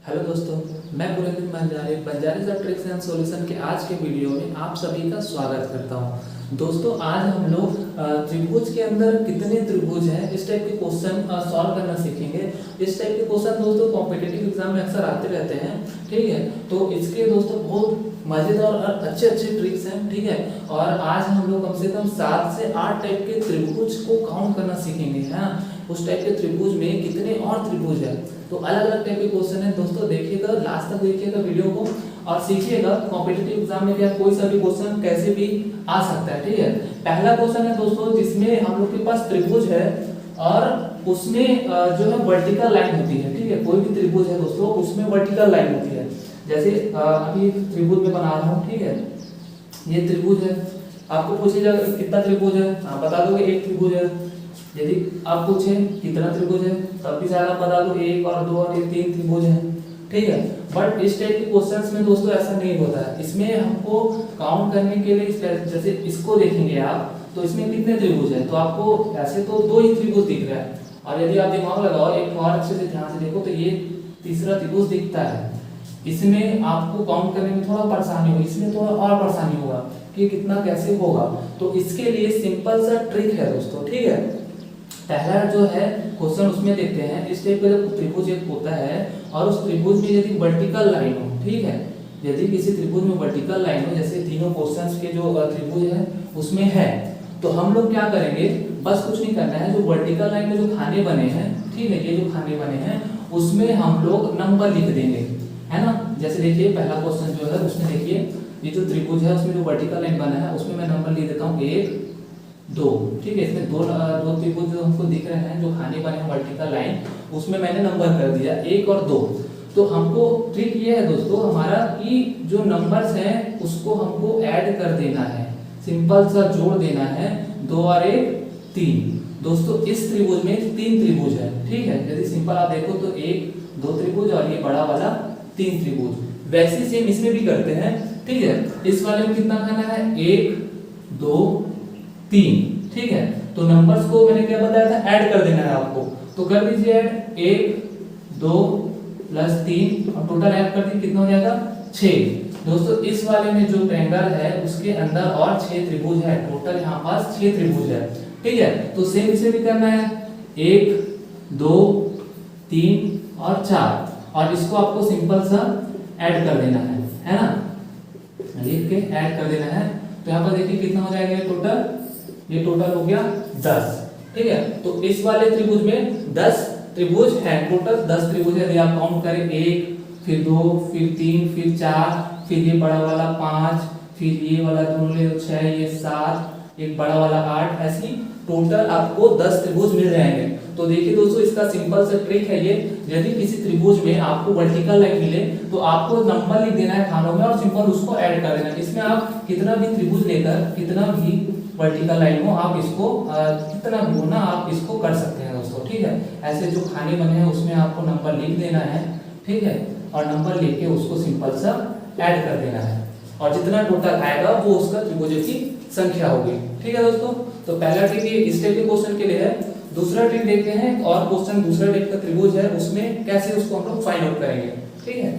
Hello दोस्तों, मैं Purendra Banjari sir tricks and solution के आज के वीडियो में आप सभी का स्वागत करता हूं। दोस्तों, आज हम लोग त्रिभुज के अंदर कितने त्रिभुज हैं इस टाइप के क्वेश्चन सॉल्व करना सीखेंगे। इस टाइप के क्वेश्चन दोस्तों कॉम्पिटिटिव एग्जाम में अक्सर आते रहते हैं, ठीक है। तो इसके दोस्तों बहुत मजेदार और अच्छे ट्रिक्स हैं, ठीक है। और आज हम लोग कम से कम 7 से 8 टाइप के त्रिभुज को काउंट करना सीखेंगे। हाँ, उस टाइप के त्रिभुज में कितने और त्रिभुज है, तो अलग अलग टाइप के क्वेश्चन है दोस्तों। देखिएगा, लास्ट तक देखिएगा वीडियो को और सीखिएगा। कॉम्पिटिटिव एग्जाम में क्या कोई सा भी क्वेश्चन कैसे भी आ सकता है, ठीक है। पहला क्वेश्चन है दोस्तों जिसमें हम लोग के पास त्रिभुज है और उसमें जो है वर्टिकल लाइन होती है, ठीक है। कोई भी त्रिभुज है दोस्तों, उसमें वर्टिकल लाइन होती है। जैसे अभी त्रिभुज में बना रहा हूँ, ठीक है। ये त्रिभुज है, आपको पूछेगा कितना त्रिभुज है, आप बता दोगे एक त्रिभुज है। यदि आप पूछे कितना त्रिभुज है, तब भी शायद आप बता दो 1 और 2 और 3 त्रिभुज है, ठीक है। बट इस टाइप के क्वेश्चंस में दोस्तों ऐसा नहीं होता है। इसमें हमको काउंट करने के लिए जैसे इसको देखेंगे आप, तो इसमें कितने त्रिभुज है, तो आपको ऐसे तो 2 ही त्रिभुज दिख रहा है। और यदि आप दिमाग लगाओ, एक और अच्छे से ध्यान से देखो, तो ये तीसरा त्रिभुज दिखता है। इसमें आपको काउंट करने में थोड़ा परेशानी होगी, इसमें थोड़ा और परेशानी होगा कि कितना कैसे होगा। तो इसके लिए सिंपल सा ट्रिक है दोस्तों, ठीक है। पहला जो है क्वेश्चन उसमें देखते हैं। इस टाइप का जब त्रिभुज एक होता है और उस त्रिभुज में यदि वर्टिकल लाइन हो, ठीक है। यदि किसी त्रिभुज में वर्टिकल लाइन हो, जैसे तीनों क्वेश्चंस के जो त्रिभुज है उसमें है, तो हम लोग क्या करेंगे, बस कुछ नहीं करना है। जो वर्टिकल लाइन में जो खाने बने हैं, ठीक है, ये जो खाने बने हैं उसमें हम लोग नंबर लिख देंगे, है ना। जैसे देखिए पहला क्वेश्चन जो है उसमें देखिए ये जो त्रिभुज है उसमें जो वर्टिकल लाइन बना है उसमें मैं नंबर लिख देता हूँ 1 2, ठीक है। इसमें दो त्रिभुज जो हमको दिख रहे हैं, जो खाने बने हैं वर्टिकल लाइन, उसमें मैंने नंबर कर दिया 1 और 2। तो हमको ट्रिक ये है दोस्तों हमारा कि जो नंबर्स हैं उसको हमको ऐड कर देना है, सिंपल सा जोड़ देना है। 2 और 1 3। दोस्तों इस त्रिभुज में 3 त्रिभुज है, ठीक है। यदि सिंपल आप देखो तो 1 2 त्रिभुज और ये बड़ा वाला 3 त्रिभुज। वैसे सेम इसमें भी करते हैं, ठीक है। इस वाले में कितना खाना है, 1 2 3, ठीक है। तो नंबर्स को मैंने क्या बताया था, ऐड कर देना है आपको। तो कर दीजिए ऐड, 1 2 प्लस 3 और टोटल ऐड कर दी, कितना हो जाएगा 6। दोस्तों इस वाले में जो ट्रायंगल है उसके अंदर और 6 त्रिभुज है, टोटल यहाँ पास 6 त्रिभुज है, ठीक है। तो सेम इसे भी करना है, 1 2 3 और 4, और इसको आपको सिंपल सा ऐड कर देना है ना। लिख के ऐड कर देना है। तो यहाँ पर देखिए कितना हो जाएगा टोटल, ये टोटल हो गया 10, ठीक है। तो इस वाले त्रिभुज में 10 त्रिभुज है, टोटल 10 त्रिभुज है। यदि आप काउंट करें 1 फिर 2 फिर 3 फिर 4, फिर ये बड़ा वाला 5, फिर ये वाला दोनों ले 6, ये 7, एक बड़ा वाला 8, ऐसी टोटल आपको 10 त्रिभुज मिल जाएंगे। तो देखिए दोस्तों इसका सिंपल सा ट्रिक है ये। यदि किसी त्रिभुज में आपको वर्टिकल लाइन मिले तो आपको नंबर लिख देना है खानों में और सिंपल उसको ऐड कर देना है। इसमें आप कितना भी त्रिभुज लेकर, कितना भी वर्टिकल लाइन हो, आप इसको कितना भी हो ना, आप इसको कर सकते हैं दोस्तों, ठीक है। ऐसे जो खाने बने हैं उसमें आपको नंबर लिख देना है, ठीक है। और नंबर लिख के उसको सिंपल सा ऐड कर देना है और जितना टोटल आएगा वो उसका त्रिभुजों की संख्या होगी, ठीक है दोस्तों। तो पहला ट्रिक ये इस टाइप के क्वेश्चन के लिए है। दूसरा ट्रिक देखते हैं, और क्वेश्चन दूसरा टाइप का त्रिभुज है, उसमें कैसे उसको हम लोग फाइंड आउट करेंगे, ठीक है।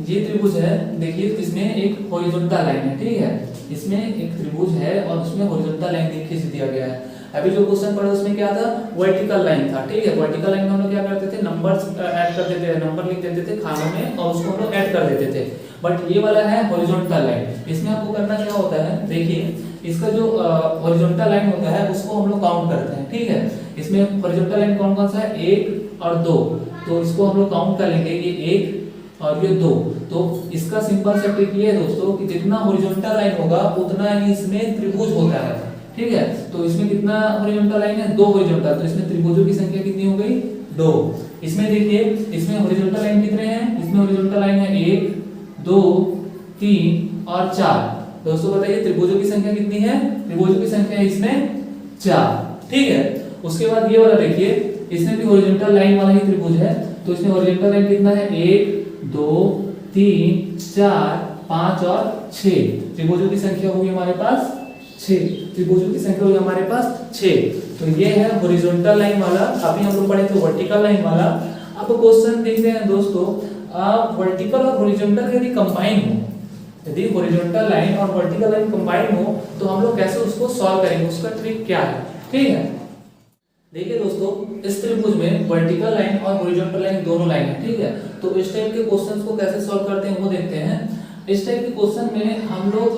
ये त्रिभुज है, देखिए इसमें एक हॉरिजॉन्टल लाइन है, ठीक है। इसमें एक त्रिभुज है और उसमें हॉरिजॉन्टल लाइन खींच दिया गया है। अभी जो क्वेश्चन पढ़ा उसमें क्या था, वर्टिकल लाइन था, ठीक है। वर्टिकल लाइन में हम लोग क्या करते थे, नंबर्स ऐड कर देते थे, नंबर लिख देते थे खानों में और उसको हम लोग ऐड कर देते थे। बट ये वाला है हॉरिजॉन्टल लाइन, इसमें आपको करना क्या होता है, देखिए इसका जो हॉरिजॉन्टल लाइन होता है उसको हम लोग काउंट करते हैं, ठीक है। इसमें हॉरिजॉन्टल लाइन कौन कौन सा है, 1 और 2, तो इसको हम लोग काउंट कर लेंगे, ये 1 और ये 2। तो इसका सिंपल सा ट्रिक ये है दोस्तों कि जितना हॉरिजॉन्टल लाइन होगा उतना ही इसमें त्रिभुज होता है, ठीक है। तो इसमें कितना हॉरिजॉन्टल लाइन है, 2 हॉरिजॉन्टल, तो इसमें त्रिभुजों की संख्या कितनी हो गई, 2। इसमें देखिए इसमें हॉरिजॉन्टल लाइन कितने हैं, इसमें हॉरिजॉन्टल लाइन है 1 2 3 और 4। दोस्तों बताइए त्रिभुजों की संख्या कितनी है, त्रिभुजों की संख्या है इसमें 4, ठीक है। उसके बाद ये वाला देखिए, इसमें भी हॉरिजॉन्टल लाइन वाला ही त्रिभुज है, तो इसमें हॉरिजॉन्टल लाइन कितना है, 1 2 3 4 5 और 6। त्रिभुजों की संख्या होगी हमारे पास 6, त्रिभुजों की संख्या होगी हमारे पास 6। तो ये है हॉरिजॉन्टल लाइन वाला। अभी हम लोग पढ़े थे वर्टिकल लाइन वाला। अब क्वेश्चन देखते हैं दोस्तों, वर्टिकल और हॉरिजॉन्टल यदि कंबाइन हो, यदि हॉरिजॉन्टल लाइन और वर्टिकल लाइन कंबाइन हो तो हम लोग कैसे उसको सॉल्व करेंगे, उसका ट्रिक क्या है। ठीक है, देखिए दोस्तों, इस त्रिभुज में वर्टिकल लाइन और हॉरिजॉन्टल लाइन दोनों लाइन है। ठीक है, तो इस टाइप के क्वेश्चंस को कैसे सॉल्व करते हैं वो देखते हैं। इस टाइप के क्वेश्चन में हम लोग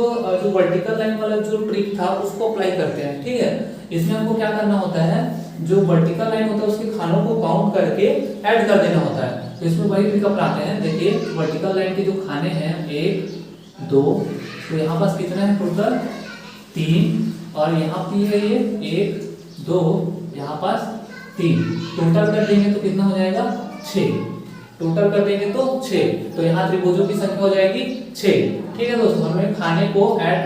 जो वर्टिकल लाइन वाला जो ट्रिक था उसको अप्लाई करते हैं। ठीक है, इसमें हमको क्या करना होता है, जो वर्टिकल लाइन होता है उसके खानों को काउंट करके ऐड कर देना होता है। तो इसमें वही ट्रिक अपनाते हैं। देखिए, वर्टिकल लाइन के जो खाने हैं 1 2, तो यहाँ पास कितना है टोटल 3, और यहाँ पे है ये 1 2, यहाँ पास 3, टोटल कर देंगे तो कितना हो जाएगा 6, टोटल कर देंगे तो 6, तो यहाँ त्रिभुजों की संख्या हो जाएगी 6। ठीक है दोस्तों, हमने खाने को ऐड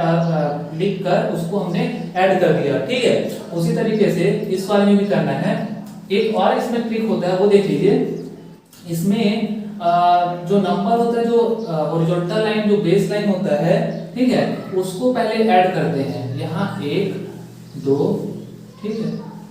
लिख कर उसको हमने ऐड कर दिया। ठीक है, उसी तरीके से इस वाले में भी करना है। एक और इसमें ट्रिक होता है वो देख लीजिए। इसमें जो नंबर होता है, जो हॉरिजॉन्टल लाइन जो बेस लाइन होता है, ठीक है, उसको पहले ऐड करते हैं। यहाँ 1 2, ठीक है,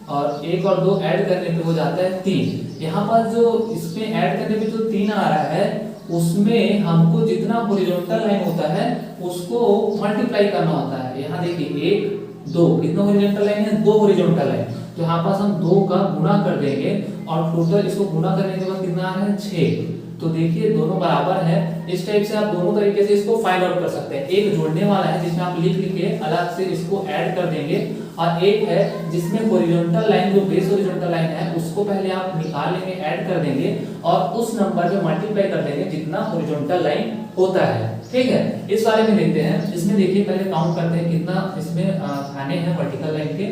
और 1 और 2 ऐड करने पे हो जाता है 3। यहाँ पर जो इसमें ऐड करने पे जो 3 आ रहा है उसमें हमको जितना हॉरिजॉन्टल लाइन होता है उसको मल्टीप्लाई करना होता है। यहाँ देखिए 1 2, कितना हॉरिजॉन्टल लाइन है 2 हॉरिजॉन्टल लाइन, तो यहाँ पास हम 2 का गुणा कर देंगे और टोटल इसको गुणा करने के बाद कितना आ रहा है 6। तो देखिए दोनों बराबर है। इस टाइप से आप दोनों तरीके से इसको फाइंड आउट कर सकते हैं। एक जोड़ने वाला है जिसमें आप लिख के अलग से इसको ऐड कर देंगे, और एक है जिसमें हॉरिजॉन्टल लाइन जो बेस हॉरिजॉन्टल लाइन है उसको पहले आप निकाल लेंगे, ऐड कर देंगे और उस नंबर पे मल्टीप्लाई कर देंगे जितना हॉरिजॉन्टल लाइन होता है। ठीक है, इस वाले में देखते हैं। इसमें देखिए पहले काउंट करते हैं कितना इसमें खाने हैं वर्टिकल लाइन के,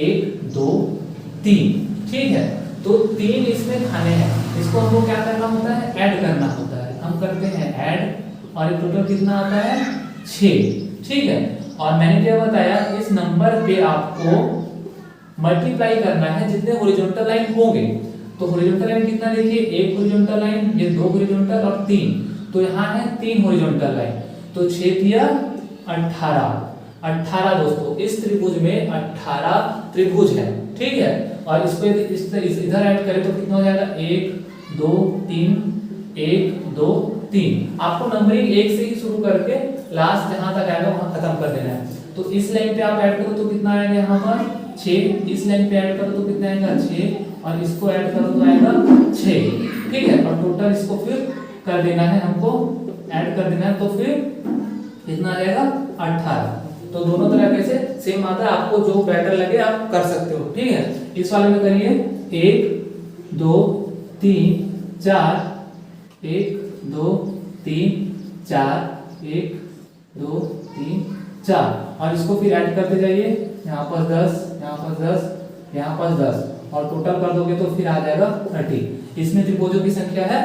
1 2 3। ठीक है, तो 3 इसमें खाने हैं, इसको हमको क्या करना होता है, ऐड करना होता है। हम करते हैं ऐड और टोटल कितना आता है 6। ठीक है, और मैंने क्या बताया, इस नंबर पे आपको मल्टीप्लाई करना है जितने हॉरिजॉन्टल लाइन होंगे। तो हॉरिजॉन्टल लाइन कितना देखिए, 1 हॉरिजॉन्टल लाइन, ये 2 हॉरिजॉन्टल और 3, तो यहाँ है 3 हॉरिजॉन्टल लाइन, तो 6 दिया 18 दोस्तों। इस त्रिभुज में 18 त्रिभुज है। ठीक है, और इस पे इधर ऐड करें तो कितना हो जाएगा 1 2 3, 1 2 3। आपको नंबरिंग 1 से ही शुरू करके लास्ट जहां तक आएगा वहां खत्म कर देना है। तो इस लाइन पे आप ऐड करो तो कितना आएगा यहाँ पर 6, इस लाइन पे ऐड करो तो कितना आएगा 6, और इसको ऐड करो तो आएगा 6। ठीक है, और टोटल इसको फिर कर देना है, हमको ऐड कर देना है, तो फिर कितना आएगा 18। तो दोनों तरीके से सेम आता है, आपको जो बेटर लगे आप कर सकते हो। ठीक है, इस वाले में करिए 1 2 3 4, 1 2 3 4, 1 2 3 4, और इसको फिर ऐड करते जाइए। यहाँ पर 10, यहाँ पर 10, यहाँ पर 10, और टोटल कर दोगे तो फिर आ जाएगा 30। इसमें त्रिभुजों की संख्या है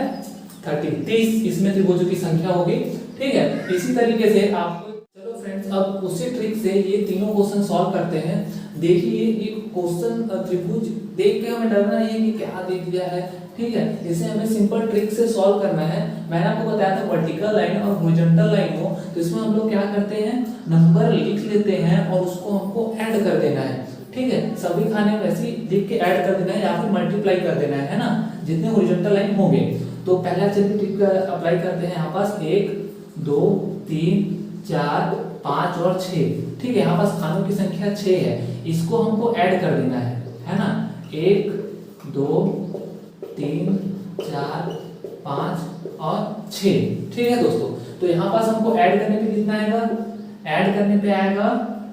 30 इसमें त्रिभुजों की संख्या होगी। ठीक है, इसी तरीके से आपको, चलो फ्रेंड्स, अब उसी ट्रिक से ये तीनों क्वेश्चन सॉल्व करते हैं। देखिए ये क्वेश्चन त्रिभुज देख के हमें डरना नहीं है कि क्या दे दिया है। ठीक है, इसे हमें सिंपल ट्रिक से सॉल्व करना है। मैंने आपको बताया था वर्टिकल लाइन और हॉरिजॉन्टल लाइन हो तो इसमें हम लोग क्या करते हैं, नंबर लिख लेते हैं और उसको हमको ऐड कर देना है। ठीक है, सभी खाने वैसे ही लिख के ऐड कर देना है या फिर मल्टीप्लाई कर देना है ना, जितने हॉरिजॉन्टल लाइन होंगे। तो पहला चलिए ट्रिक अप्लाई करते हैं। यहाँ पास 1 2 3 4 5 और 6। ठीक है, यहाँ पास खानों की संख्या 6 है, इसको हमको ऐड कर देना है ना। 1 2 3 4 5 और 6। ठीक है दोस्तों, तो यहाँ पास हमको ऐड करने पे कितना आएगा, ऐड करने पे आएगा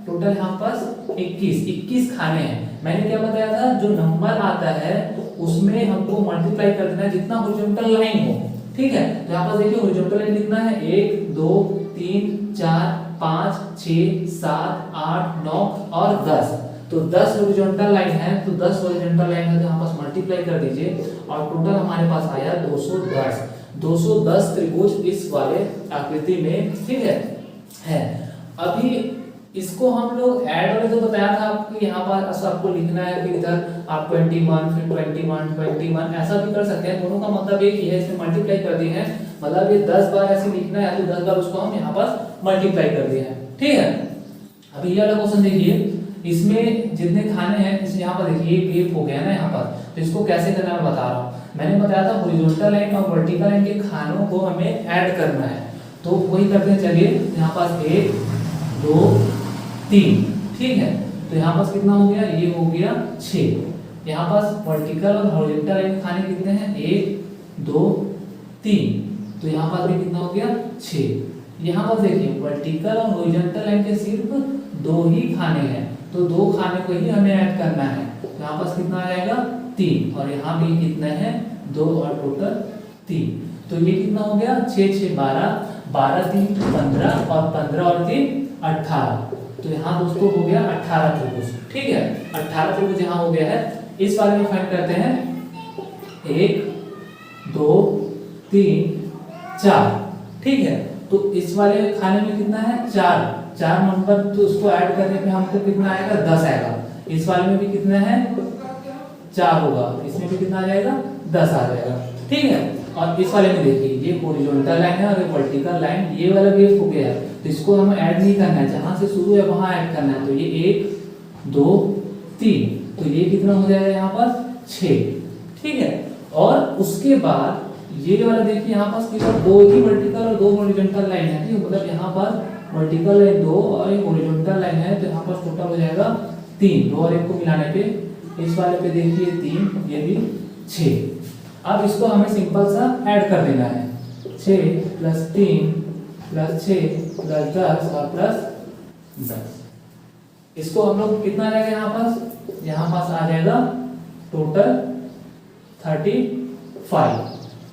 टोटल यहाँ पास 21 खाने हैं। मैंने क्या बताया था, जो नंबर आता है उसमें हमको मल्टीप्लाई कर देना है जितना हॉरिजॉन्टल लाइन हो। ठीक है, तो यहाँ पास देखिए हॉरिजॉन्टल लाइन कितना है, 1 2 3 4 5 6 7 8 9 और 10। तो 10 हॉरिजॉन्टल लाइन है, तो 10 हॉरिजॉन्टल लाइन है तो यहाँ पास मल्टीप्लाई कर दीजिए और टोटल हमारे पास आया 210 त्रिभुज इस वाले आकृति में। ठीक है। अभी इसको हम लोग ऐड वाले जो बताया था आपको, यहाँ पर आपको लिखना है कि इधर आप 21 फिर 21 ऐसा भी कर सकते हैं। दोनों का मतलब एक ही है, इसमें मल्टीप्लाई कर दिए हैं, मतलब ये 10 बार ऐसे लिखना है तो 10 बार उसको हम यहाँ पास मल्टीप्लाई कर दिए हैं। ठीक है, अभी ये वाला क्वेश्चन देखिए, इसमें जितने खाने हैं इसमें यहाँ पर देखिए गेप हो गया ना यहाँ पर, तो इसको कैसे करना है मैं बता रहा हूँ। मैंने बताया था हॉरिजॉन्टल लाइन और वर्टिकल लाइन के खानों को हमें ऐड करना है, तो वही करते हैं। चलिए यहाँ पास 1 2 3, ठीक है। तो यहाँ पास कितना हो गया, ये हो गया 6। यहाँ पास वर्टिकल और हॉरिजॉन्टल लाइन खाने कितने हैं, 1 2 3, तो यहाँ पास भी कितना हो गया 6। यहाँ पर देखिए वर्टिकल और हॉरिजॉन्टल लाइन के सिर्फ 2 ही खाने हैं, तो 2 खाने को ही हमें ऐड करना है। तो यहाँ पास कितना आ जाएगा 3, और यहाँ भी कितना है 2 और टोटल 3, तो ये कितना हो गया 6 6 12, 12 3 15 और 15 और 3 18। तो यहाँ दोस्तों हो गया 18 त्रिभुज, ठीक है। 18 त्रिभुज यहाँ हो गया है। इस वाले में फाइंड करते हैं 1 2 3 4, ठीक है। तो इस वाले खाने में कितना है 4 नंबर, तो उसको ऐड करने पे हमको कितना आएगा 10 आएगा। इस वाले में भी कितना है 4 होगा, इसमें भी कितना आ जाएगा 10 आ जाएगा, ठीक है। और इस वाले में देखिए ये हॉरिजॉन्टल लाइन है और ये वर्टिकल लाइन, ये वाला भी हो गया है, तो इसको हमें ऐड नहीं करना है, जहां से शुरू है वहां ऐड करना है। तो ये 1 2 3, तो ये कितना हो जाएगा यहाँ पर 6, ठीक है। और उसके बाद ये वाला देखिए यहाँ पास केवल 2 ही वर्टिकल और 2 हॉरिजॉन्टल लाइन है, ठीक है। मतलब यहाँ पर वर्टिकल लाइन 2 और एक हॉरिजॉन्टल लाइन है, तो यहाँ पर टोटल हो जाएगा 3, 2 और 1 को मिलाने पे इस वाले पे देखिए 3, ये भी 6। अब इसको हमें सिंपल सा ऐड कर देना है, 6 + 3 + 6 + 10 और +10। इसको हम लोग कितना आ जाएगा यहाँ पास आ जाएगा टोटल 35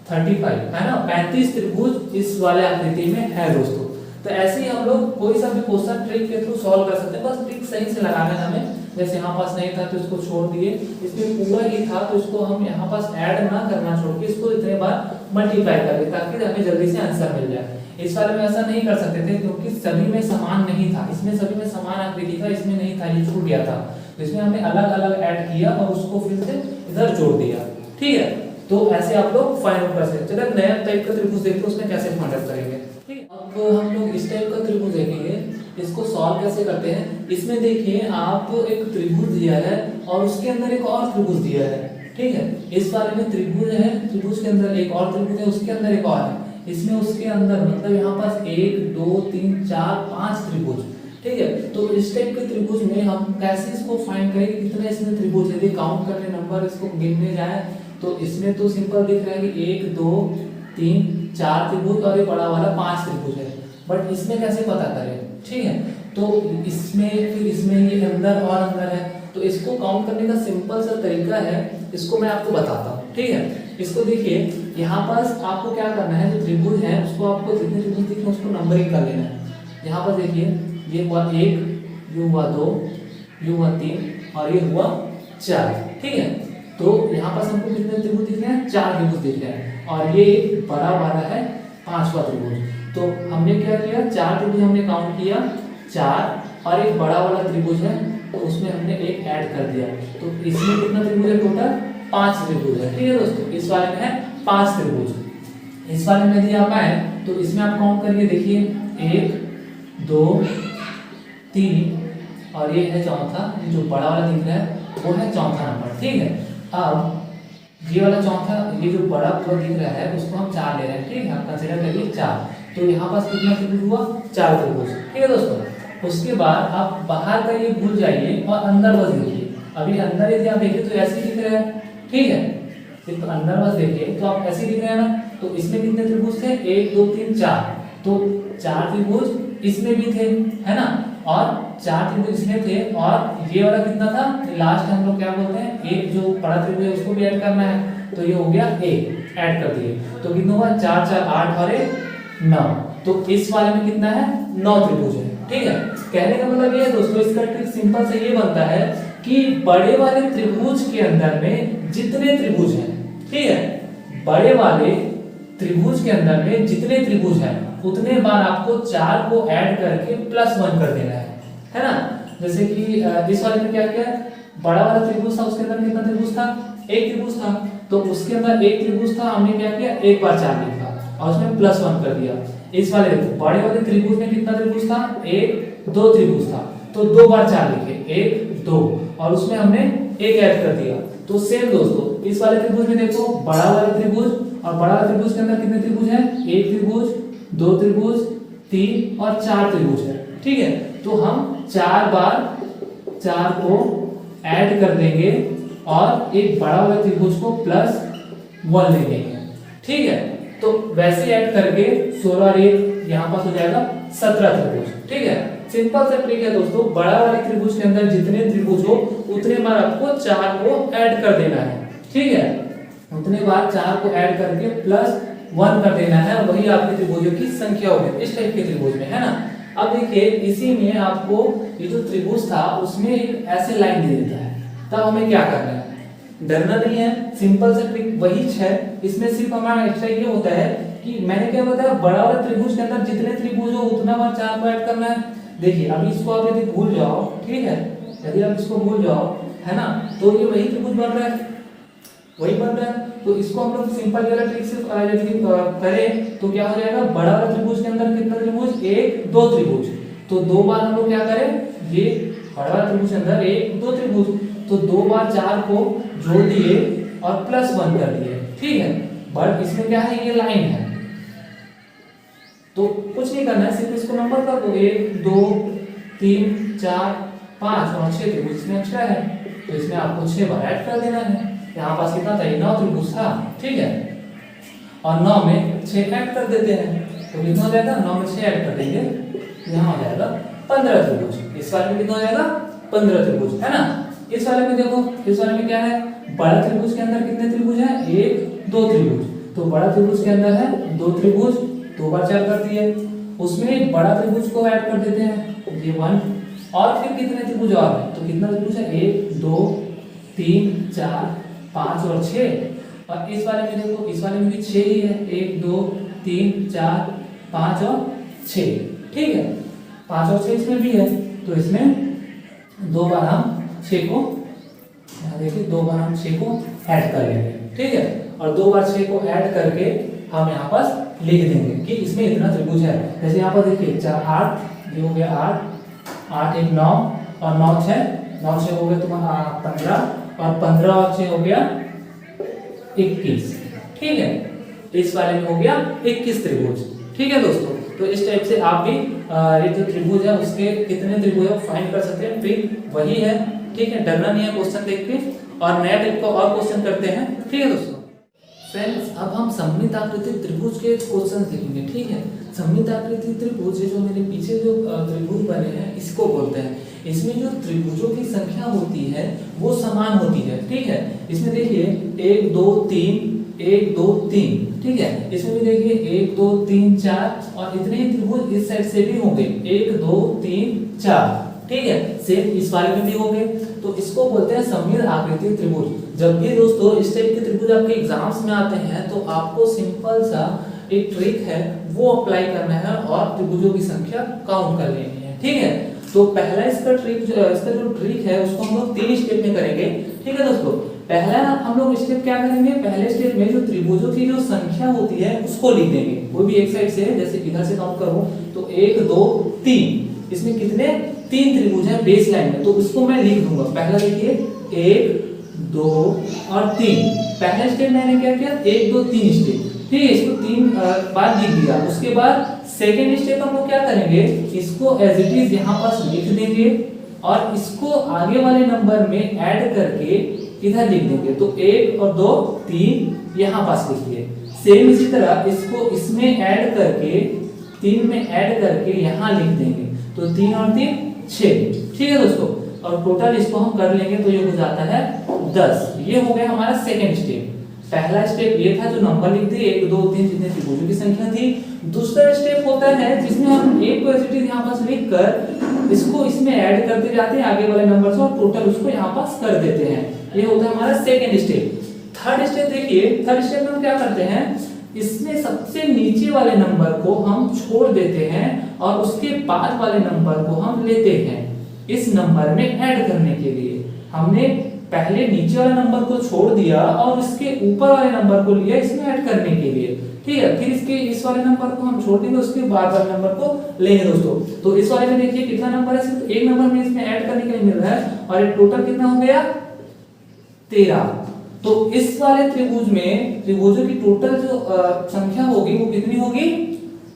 है ना। 35 त्रिभुज इस वाले आकृति में है दोस्तों। तो ऐसे ही हम लोग कोई सा भी क्वेश्चन ट्रिक के थ्रू सॉल्व कर सकते हैं, बस ट्रिक सही से लगाना है हमें। जैसे यहाँ पास नहीं था तो इसको छोड़ दिए, इसमें पूरा ही था तो इसको हम यहाँ पास ऐड ना करना छोड़ के इसको इतने बार मल्टीप्लाई कर दे ताकि हमें जल्दी से आंसर मिल जाए। इस वाले में ऐसा नहीं कर सकते थे क्योंकि सभी में समान नहीं था, इसमें सभी में समान आकृति था, इसमें नहीं था, ये छूट गया था। तो इसमें हमने अलग अलग ऐड किया और उसको फिर से इधर जोड़ दिया, ठीक है। तो ऐसे आप लोग फाइंड आउट कर सकते हैं। चलिए नया टाइप का त्रिभुज देखते हैं उसमें कैसे फाइंड आउट करेंगे, ठीक है। अब हम लोग इस टाइप का त्रिभुज देखेंगे, इसको सॉल्व कैसे करते हैं। इसमें देखिए आप एक त्रिभुज दिया है और उसके अंदर एक और त्रिभुज दिया है, ठीक है। इस वाले में त्रिभुज है, त्रिभुज के अंदर एक और त्रिभुज है, उसके अंदर एक और है, इसमें उसके अंदर मतलब यहाँ पास 1 2 3 4 5 त्रिभुज, ठीक है। तो इस टाइप के त्रिभुज में हम कैसे इसको फाइंड करेंगे कितने इसमें त्रिभुज है। यदि काउंट करने नंबर इसको गिनने जाए तो इसमें तो सिंपल दिख रहा है कि 1 2 3 4 त्रिभुज और ये बड़ा वाला 5 त्रिभुज है, बट इसमें कैसे पता करें, ठीक है। तो इसमें फिर इसमें ये अंदर और अंदर है, तो इसको काउंट करने का सिंपल सा तरीका है, इसको मैं आपको बताता हूँ, ठीक है। इसको देखिए यहाँ पास आपको क्या करना है, जो त्रिभुज है उसको आपको जितने त्रिभुज दिख रहे हैं उसको नंबरिंग कर लेना है। यहाँ पर देखिए ये हुआ 1, ये हुआ 2, ये हुआ 3 और ये हुआ 4, ठीक है। तो यहाँ पास हमको कितने त्रिभुज दिख रहे हैं, 4 त्रिभुज दिख रहे हैं और ये एक बड़ा वाला है 5वां त्रिभुज। तो हमने क्या किया, 4 त्रिभुज हमने काउंट किया 4 और एक बड़ा वाला त्रिभुज है तो उसमें हमने एक ऐड कर दिया, तो इसमें कितना त्रिभुज है, टोटल 5 त्रिभुज है, ठीक है दोस्तों। इस वाले में है 5 त्रिभुज। इस वाले में यदि आप आए तो इसमें आप काउंट करके देखिए 1 2 3 और ये है चौथा, जो बड़ा वाला दिख रहा है वो है चौथा नंबर, ठीक है। अब ये वाला चौथा, ये जो बड़ा पूरा दिख रहा है उसको हम 4 ले रहे हैं, ठीक है। आप कंसीडर करिए 4, तो यहाँ पास कितना त्रिभुज हुआ, 4 त्रिभुज, ठीक है दोस्तों। उसके बाद आप बाहर का ये भूल जाइए और अंदर बस देखिए। अभी अंदर यदि आप देखिए तो ऐसे दिख रहा है, ठीक है। सिर्फ अंदर बस देखिए तो आप ऐसे दिख रहे हैं ना। तो इसमें कितने त्रिभुज थे, 1 2 3 4, तो 4 त्रिभुज इसमें भी थे, है ना। और 4 त्रिभुज इसमें थे और ये वाला कितना था, लास्ट हम लोग क्या बोलते हैं, एक जो बड़ा त्रिभुज है उसको भी ऐड करना है, तो ये हो गया 1 ऐड कर दिए, तो कितना हुआ 4 4 8 और 1 9। तो इस वाले में कितना है, 9 त्रिभुज है, ठीक है। कहने का मतलब ये है दोस्तों, इसका ट्रिक सिंपल से ये बनता है कि बड़े वाले त्रिभुज के अंदर में जितने त्रिभुज हैं, ठीक है, बड़े वाले त्रिभुज के अंदर में जितने त्रिभुज हैं उतने बार आपको 4 को ऐड करके +1 कर देना है ना। जैसे कि इस वाले में क्या किया, बड़ा वाला त्रिभुज था उसके अंदर कितना त्रिभुज था, 1 त्रिभुज था, तो उसके अंदर 1 त्रिभुज था, हमने क्या किया, एक बार 4 लिखा और उसमें +1 कर दिया। इस वाले देखो बड़े वाले त्रिभुज में कितना त्रिभुज था, 1 2 त्रिभुज था, तो 2 बार 4 लिखे, 1 2 और उसमें हमने 1 ऐड कर दिया। तो सेम दोस्तों इस वाले त्रिभुज में देखो बड़ा वाला त्रिभुज, और बड़ा वाले त्रिभुज के अंदर कितने त्रिभुज हैं? एक त्रिभुज, दो त्रिभुज, तीन और चार त्रिभुज है। ठीक है, तो हम 4 बार 4 को ऐड कर देंगे और एक बड़ा वाला त्रिभुज को +1 ले लेंगे। ठीक है, तो वैसे ऐड करके 16 और 1 यहाँ पास हो जाएगा 17 त्रिभुज। ठीक है, सिंपल सा ट्रिक है दोस्तों, बड़ा वाले त्रिभुज के अंदर जितने त्रिभुज हो उतने बार आपको 4 को ऐड कर देना है। ठीक है, उतने बार 4 को ऐड करके +1 कर देना है, वही आपके त्रिभुजों की संख्या होगी इस टाइप के त्रिभुज में, है ना। अब देखिए इसी में आपको ये जो त्रिभुज था उसमें एक ऐसे लाइन दे देता है, तब हमें क्या करना है? डरना नहीं है, सिंपल सा ट्रिक वही है। इसमें सिर्फ हमारा एक्स्ट्रा ये होता है कि मैंने क्या बताया, बड़ा वाला त्रिभुज के अंदर जितने त्रिभुज हो उतना बार 4 को ऐड करना है। देखिए अभी इसको आप यदि भूल जाओ, ठीक है, यदि आप इसको भूल जाओ, है ना, तो ये वही त्रिभुज बन रहा है, वही बन रहा है। तो इसको हम लोग सिंपल वाला ट्रिक से यदि करें तो क्या हो जाएगा, बड़ा वाला त्रिभुज के अंदर कितना त्रिभुज? 1 2 त्रिभुज। तो 2 बार हम लोग क्या करें, ये बड़ा वाला त्रिभुज के अंदर 1 2 त्रिभुज, तो 2 बार 4 को जोड़ दिए और +1 कर दिए। ठीक है, बट इसमें क्या है, ये लाइन है तो कुछ नहीं करना है, सिर्फ इसको नंबर कर दो, 1 2 3 4 5 और 6 त्रिभुज इसमें एक्स्ट्रा है, तो इसमें आपको 6 बार ऐड कर देना है। यहाँ पास कितना था? 9 त्रिभुज था। ठीक है, और 9 में 6 ऐड कर देते हैं, तो कितना हो जाएगा? 9 में 6 ऐड कर देंगे, यहाँ हो जाएगा 15 त्रिभुज। इस वाले में कितना हो जाएगा? 15 त्रिभुज, है ना। इस वाले में देखो, इस वाले में क्या है, बड़ा त्रिभुज के अंदर कितने त्रिभुज हैं? 1 2 त्रिभुज। तो बड़ा त्रिभुज के अंदर है 2 त्रिभुज, 2 बार 4 कर दिए, उसमें बड़ा त्रिभुज को ऐड कर देते हैं, ये 1, और फिर कितने त्रिभुज और है? तो कितना त्रिभुज है? 1 2 3 4 5 और 6। और इस वाले में देखो, इस वाले में भी 6 ही है, 1 2 3 4 5 और 6। ठीक है, 5 और 6 इसमें भी है, तो इसमें 2 बार हम 6 को, यहाँ देखिए 2 बार हम 6 को ऐड कर लेंगे। ठीक है, और 2 बार 6 को ऐड करके हम यहाँ पास लिख देंगे कि इसमें इतना त्रिभुज है। जैसे यहाँ पर देखिए 4 8, ये हो गया 8 8 1 9 और 9 6 9 6 हो गया तुम्हारा 15 और 15 और 6 हो गया 21। ठीक है, इस वाले में हो गया 21 त्रिभुज। ठीक है दोस्तों, तो इस टाइप से आप भी ये जो त्रिभुज है उसके कितने त्रिभुज है फाइंड कर सकते हैं, ट्रिक वही है। ठीक है, डरना नहीं है क्वेश्चन देख के, और नया टाइप का और क्वेश्चन करते हैं। ठीक है दोस्तों, फ्रेंड्स अब हम सममित आकृति त्रिभुज के क्वेश्चन देखेंगे। ठीक है, सममित आकृति त्रिभुज जो मेरे पीछे जो त्रिभुज बने हैं इसको बोलते हैं। इसमें जो त्रिभुजों की संख्या होती है वो समान होती है। ठीक है, इसमें देखिए 1 2 3 1 2 3। ठीक है, इसमें भी देखिए 1 2 3 4 और इतने ही त्रिभुज इस साइड से भी होंगे, 1 2 3 4। ठीक है, सेम इस वाले में भी होंगे, तो इसको बोलते हैं सममित आकृति त्रिभुज। जब भी दोस्तों इस टाइप के त्रिभुज आपके एग्जाम्स में आते हैं तो आपको सिंपल सा एक ट्रिक है वो अप्लाई करना है और त्रिभुजों की संख्या काउंट कर लेनी है। ठीक है, तो पहला इसका जो ट्रिक है उसको हम लोग 3 स्टेप में करेंगे। ठीक है दोस्तों, पहला हम लोग स्टेप क्या करेंगे, पहले स्टेप में जो त्रिभुजों की जो संख्या होती है उसको लिख देंगे, कोई भी एक साइड से, जैसे इधर से काउंट करूं तो 1 2 3, इसमें कितने 3 त्रिभुज हैं बेस लाइन में, तो उसको मैं लिख दूंगा। पहला देखिए 1 2 और 3, पहला स्टेप मैंने क्या किया 1 2 3 स्टेप। ठीक है, इसको 3 बार लिख दिया। उसके बाद सेकेंड स्टेप हम लोग क्या करेंगे, इसको एज इट इज यहाँ पास लिख देंगे और इसको आगे वाले नंबर में ऐड करके इधर लिख देंगे। तो 1 और 2 3 यहाँ पास लिखिए। सेम इसी तरह इसको इसमें ऐड करके 3 में ऐड करके यहाँ लिख देंगे, तो 3 और 3 6। ठीक है दोस्तों, और टोटल इसको हम कर लेंगे तो ये हो जाता है 10। ये हो गया हमारा सेकेंड स्टेप। पहला स्टेप ये था जो नंबर लिख दिए 1 2 3 जितने त्रिभुजों की संख्या थी। दूसरा स्टेप होता है जिसमें हम एक को एज इट इज यहाँ पास लिख कर इसको इसमें ऐड करते जाते हैं आगे वाले नंबर से और टोटल उसको यहाँ पास कर देते हैं। ये होता है हमारा सेकेंड स्टेप। थर्ड स्टेप देखिए, थर्ड स्टेप में हम क्या करते हैं, इसमें सबसे नीचे वाले नंबर को हम छोड़ देते हैं और उसके बाद वाले नंबर को हम लेते हैं इस नंबर में ऐड करने के लिए। हमने पहले नीचे वाले नंबर को छोड़ दिया और इसके ऊपर वाले नंबर को लिया इसमें ऐड करने के लिए। ठीक है, फिर इसके इस वाले नंबर को हम छोड़ देंगे, उसके बाद वाले नंबर को लेंगे दोस्तों। तो इस वाले में देखिए कितना नंबर है, सिर्फ एक नंबर में इसमें ऐड करने के लिए मिल रहा है और ये टोटल कितना हो गया 13। तो इस वाले त्रिभुज में त्रिभुजों की टोटल जो संख्या होगी वो कितनी होगी,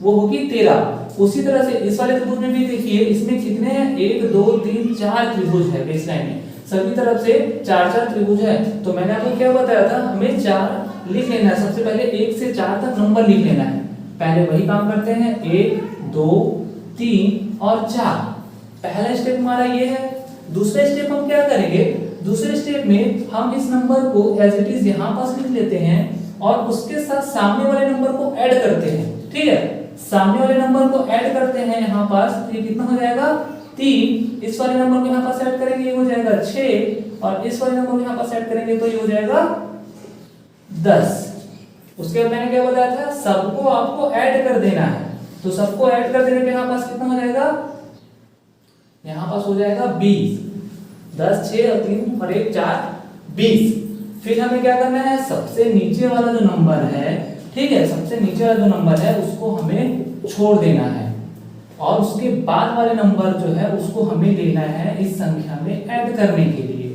वो होगी 13। उसी तरह से इस वाले त्रिभुज में भी देखिए, इसमें कितने हैं, 1 2 3 4 त्रिभुज है बेसलाइन में, सभी तरफ से 4 त्रिभुज है। तो मैंने आपको क्या बताया था, हमें 4 लिख लेना है, सबसे पहले 1 से 4 तक नंबर लिख लेना है। पहले वही काम करते हैं, 1 2 3 और 4। पहला स्टेप हमारा ये है। दूसरा स्टेप हम क्या करेंगे, दूसरे स्टेप में हम इस नंबर को एज इट इज यहाँ पास लिख लेते हैं और उसके साथ सामने वाले नंबर को ऐड करते हैं। ठीक है, सामने वाले नंबर को ऐड करते हैं यहाँ पास, तो ये कितना हो जाएगा 3। इस वाले नंबर को यहाँ पास ऐड करेंगे, ये हो जाएगा 6 और इस वाले नंबर को यहाँ पास ऐड करेंगे तो ये हो जाएगा 10। उसके बाद मैंने क्या बताया था, सबको आपको ऐड कर देना है। तो सबको ऐड कर देने पे यहाँ पास कितना हो जाएगा, यहाँ पास हो जाएगा 20। 10 6 और 3 और 1 4 20। फिर हमें क्या करना है, सबसे नीचे वाला जो नंबर है, ठीक है, सबसे नीचे वाला जो नंबर है उसको हमें छोड़ देना है और उसके बाद वाले नंबर जो है उसको हमें लेना है इस संख्या में ऐड करने के लिए,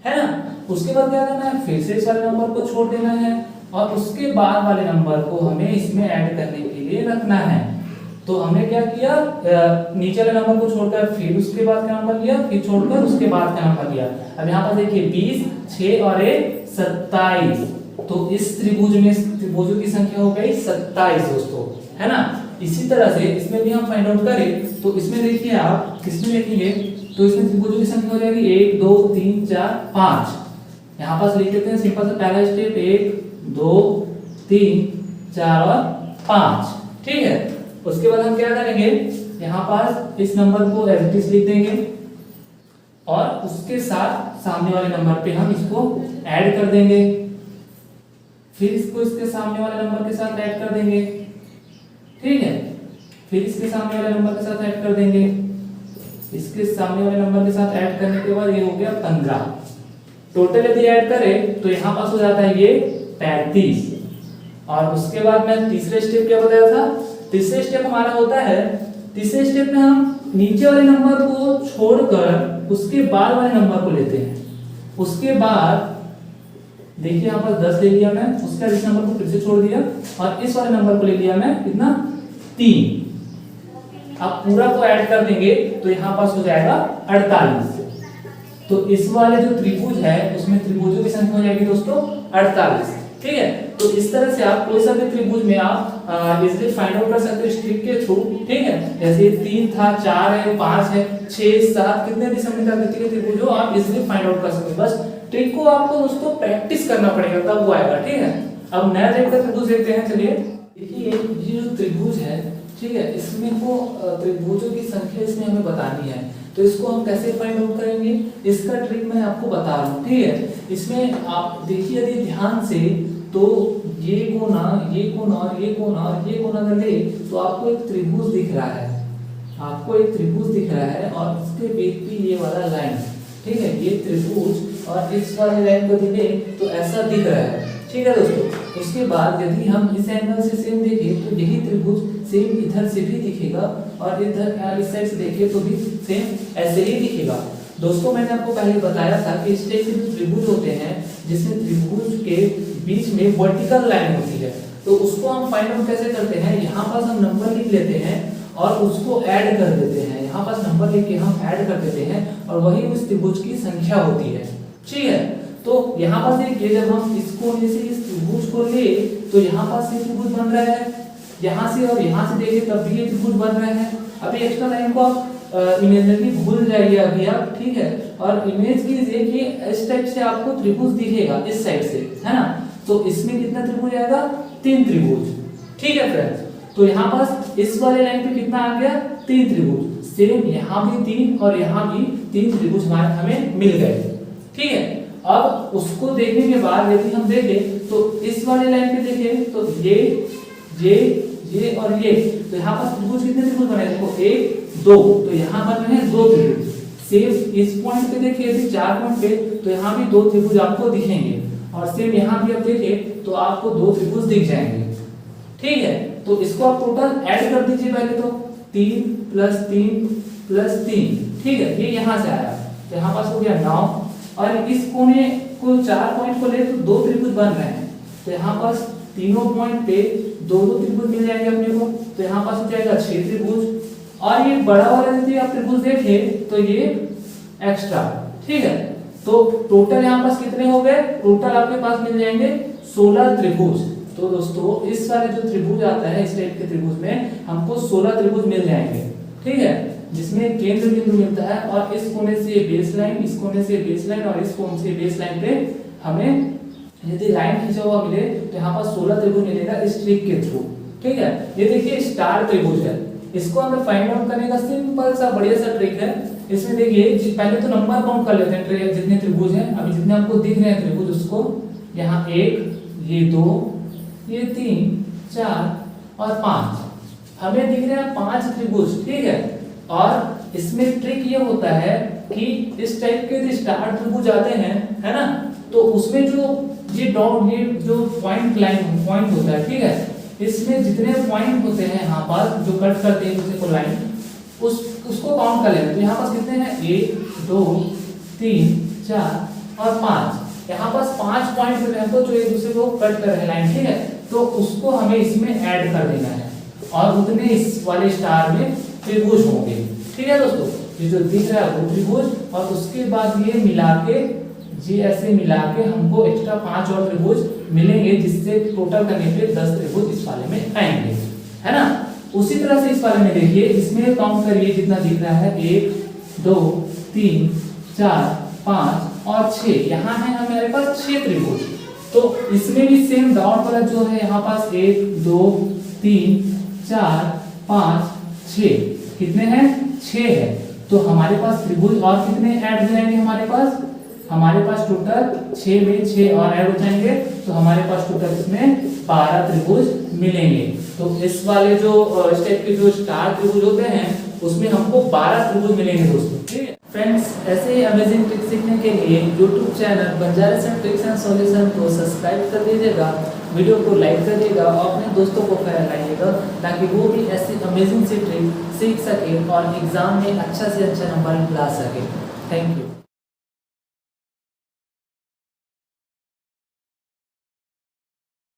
है ना। उसके बाद क्या करना है, फिर से इस वाले नंबर को छोड़ देना है और उसके बाद वाले नंबर को हमें इसमें ऐड करने के लिए रखना है। तो हमने क्या किया, नीचे वाले नंबर को छोड़कर फिर उसके बाद का नंबर लिया, फिर छोड़कर उसके बाद का नंबर लिया। अब यहाँ पर देखिए 20 6 और 1 27। तो इस त्रिभुज में त्रिभुजों की संख्या हो गई 27 दोस्तों, है ना। इसी तरह से इसमें भी हम फाइंड आउट करें तो इसमें देखिए आप किसमें लिखेंगे, तो इसमें त्रिभुजों की संख्या हो जाएगी 1 2 3 4 5। यहाँ पास लिख लेते हैं सिंपल सा पहला स्टेप, 1 2 3 4 और 5। ठीक है, उसके बाद हम क्या करेंगे, यहाँ पास इस नंबर को एज इट इज लिख देंगे और उसके साथ सामने वाले नंबर पे हम इसको ऐड कर देंगे। फिर इसको इसके सामने वाले नंबर के साथ ऐड कर देंगे। ठीक है, फिर इसके सामने वाले नंबर के साथ ऐड कर देंगे। इसके सामने वाले नंबर के साथ ऐड करने के बाद ये हो गया 15। टोटल यदि ऐड करें तो यहाँ पास हो जाता है ये 35। और उसके बाद मैं तीसरे स्टेप क्या बताया था, तीसरे स्टेप हमारा होता है, तीसरे स्टेप में हम नीचे वाले नंबर को छोड़कर उसके बाद वाले नंबर को लेते हैं। उसके बाद देखिए यहाँ पर 10 ले लिया मैं, उसके बाद इस नंबर को फिर से छोड़ दिया और इस वाले नंबर को ले लिया मैं कितना 3। अब पूरा को ऐड कर देंगे तो यहाँ पास हो जाएगा 48। तो इस वाले जो त्रिभुज है उसमें त्रिभुजों की संख्या हो जाएगी दोस्तों 48। ठीक है, तो इस तरह से आप कोई सा भी त्रिभुज में आप इजीली फाइंड आउट कर सकते हो ट्रिक के थ्रू। ठीक है, जैसे 3 था, 4 है, 5 है, 6 7 कितने भी समीकरण के त्रिभुज हो आप इजीली फाइंड आउट कर सकते हो। बस ट्रिक को आपको दोस्तों प्रैक्टिस करना पड़ेगा तब वो आएगा। ठीक है, अब नया टाइप का त्रिभुज देखते हैं। चलिए देखिए ये जो त्रिभुज है, ठीक है, इसमें वो त्रिभुजों की संख्या इसमें हमें बतानी है। तो इसको हम कैसे फाइंड आउट करेंगे, इसका ट्रिक मैं आपको बता रहा हूँ। ठीक है, इसमें आप देखिए यदि ध्यान से तो ये कोना ये कोना ये कोना और ये कोना अगर ले तो आपको एक त्रिभुज दिख रहा है, आपको एक त्रिभुज दिख रहा है और उसके बीच भी ये वाला लाइन। ठीक है, ये त्रिभुज और इस वाले लाइन को देखे तो ऐसा दिख रहा है। ठीक है दोस्तों, उसके बाद यदि हम इस एंगल से सेम देखें तो यही त्रिभुज सेम इधर से भी दिखेगा और इधर इस साइड से देखें तो भी सेम ऐसे ही दिखेगा। दोस्तों मैंने आपको पहले बताया था कि इस टाइप के जो त्रिभुज होते हैं जिसमें त्रिभुज के बीच में वर्टिकल लाइन होती है, तो उसको हम फाइंड आउट कैसे करते हैं, यहाँ पास हम नंबर लिख लेते हैं और उसको ऐड कर देते हैं। यहाँ पास नंबर लिख के हम ऐड कर देते हैं और वही उस त्रिभुज की संख्या होती है। ठीक है, तो यहाँ पास देखिए जब हम इसको जैसे इस त्रिभुज को ले तो यहाँ पास ये त्रिभुज बन रहा है, यहाँ से और यहाँ से देखिए तब भी ये त्रिभुज बन रहे हैं। अभी एक्स्ट्रा लाइन को आप इमेजिनरी भूल जाइए अभी आप। ठीक है, और इमेज कीजिए कि इस टाइप से आपको त्रिभुज दिखेगा इस साइड से, है ना। तो इसमें कितना त्रिभुज आएगा, 3 त्रिभुज। ठीक है फ्रेंड्स, तो यहाँ पास इस वाले लाइन पे कितना आ गया, 3 त्रिभुज। सेम यहाँ भी 3 और यहाँ भी 3 त्रिभुज हमें मिल गए। ठीक है, अब उसको देखने के बाद यदि हम देखें तो इस वाले लाइन पे देखें तो ये और ये, तो यहाँ पास त्रिभुज कितने त्रिभुज बने, देखो 1 2, तो यहाँ बन रहे हैं 2 त्रिभुज। सेम इस पॉइंट पे देखिए यदि 4 पॉइंट पे तो यहाँ भी 2 त्रिभुज आपको दिखेंगे और सेम यहाँ भी आप देखें तो आपको 2 त्रिभुज दिख जाएंगे। ठीक है, तो इसको आप टोटल ऐड कर दीजिए पहले तो 3 + 3 + 3। ठीक है, ये यहाँ से आया तो यहाँ पास हो गया 9 और इस कोने को 4 पॉइंट को ले तो 2 त्रिभुज बन रहे हैं, तो यहाँ पास तीनों पॉइंट पे 2 त्रिभुज मिल जाएंगे अपने को, तो यहाँ पास हो जाएगा 6 त्रिभुज। और ये बड़ा वाला यदि आप त्रिभुज देखे तो ये एक्स्ट्रा, ठीक है। तो टोटल यहाँ पास कितने हो गए, टोटल आपके पास मिल जाएंगे 16 त्रिभुज। तो दोस्तों इस वाले जो त्रिभुज आता है, इस टाइप के त्रिभुज में हमको 16 त्रिभुज मिल जाएंगे, ठीक है, जिसमें केंद्र बिंदु मिलता है और इस कोने से बेस लाइन, इस कोने से बेस लाइन और इस कोने से बेस लाइन पे हमें यदि लाइन खींचा हुआ मिले तो यहाँ पास 16 त्रिभुज मिलेगा इस ट्रिक के थ्रू, ठीक है। ये देखिए स्टार त्रिभुज है, इसको हमें फाइंड आउट करने का सिंपल सा बढ़िया सा ट्रिक है। इसमें देखिए पहले तो नंबर काउंट कर लेते हैं, जितने त्रिभुज हैं अभी जितने आपको दिख रहे हैं त्रिभुज, उसको यहाँ 1, ये 2, ये 3, 4 और 5 हमें दिख रहे हैं 5 त्रिभुज, ठीक है। और इसमें ट्रिक ये होता है कि इस टाइप के जो स्टार त्रिभुज आते हैं, है ना, तो उसमें जो ये डॉट, ये जो पॉइंट लाइन पॉइंट होता है, ठीक है, इसमें जितने पॉइंट होते हैं यहाँ पर जो कट करते हैं दूसरे को लाइन, उसको काउंट कर लेते हैं। तो यहाँ पास कितने हैं, 1, 2, 3, 4 और 5, यहाँ पास 5 पॉइंट मिले हैं जो एक दूसरे को कट कर रहे हैं लाइन, ठीक है। तो उसको हमें इसमें ऐड कर देना है और उतने इस वाले स्टार में त्रिभुज होंगे, ठीक है दोस्तों। ये जो दिख रहा है वो त्रिभुज, और उसके बाद ये मिला के, जी ऐसे मिला के हमको एक्स्ट्रा 5 और त्रिभुज मिलेंगे, जिससे टोटल करने पे 10 त्रिभुज इस वाले में आएंगे, है ना। उसी तरह से इस वाले में देखिए, इसमें काउंट करिए जितना दिख रहा है, 1, 2, 3, 4, 5 और 6, यहाँ है हमारे पास 6 त्रिभुज। तो इसमें भी सेम डॉट वाला जो है यहाँ पास 1, 2, 3, 4, 5, 6, कितने हैं, 6 है। तो हमारे पास त्रिभुज और कितने ऐड हो जाएंगे, हमारे पास टोटल 6 में 6 और ऐड हो जाएंगे, तो हमारे पास टोटल इसमें 12 त्रिभुज मिलेंगे। तो इस वाले जो इस टाइप के जो स्टार त्रिभुज होते हैं उसमें हमको 12 त्रिभुज मिलेंगे दोस्तों, ठीक है। फ्रेंड्स, ऐसे ही अमेजिंग ट्रिक सीखने के लिए YouTube channel Banjara tricks and solution को सब्सक्राइब कर दीजिएगा, वीडियो को लाइक करिएगा और अपने दोस्तों को फैलाइएगा, ताकि वो भी ऐसी अमेजिंग सी ट्रिक सीख सके और एग्जाम में अच्छा से अच्छा नंबर ला सके। Thank you.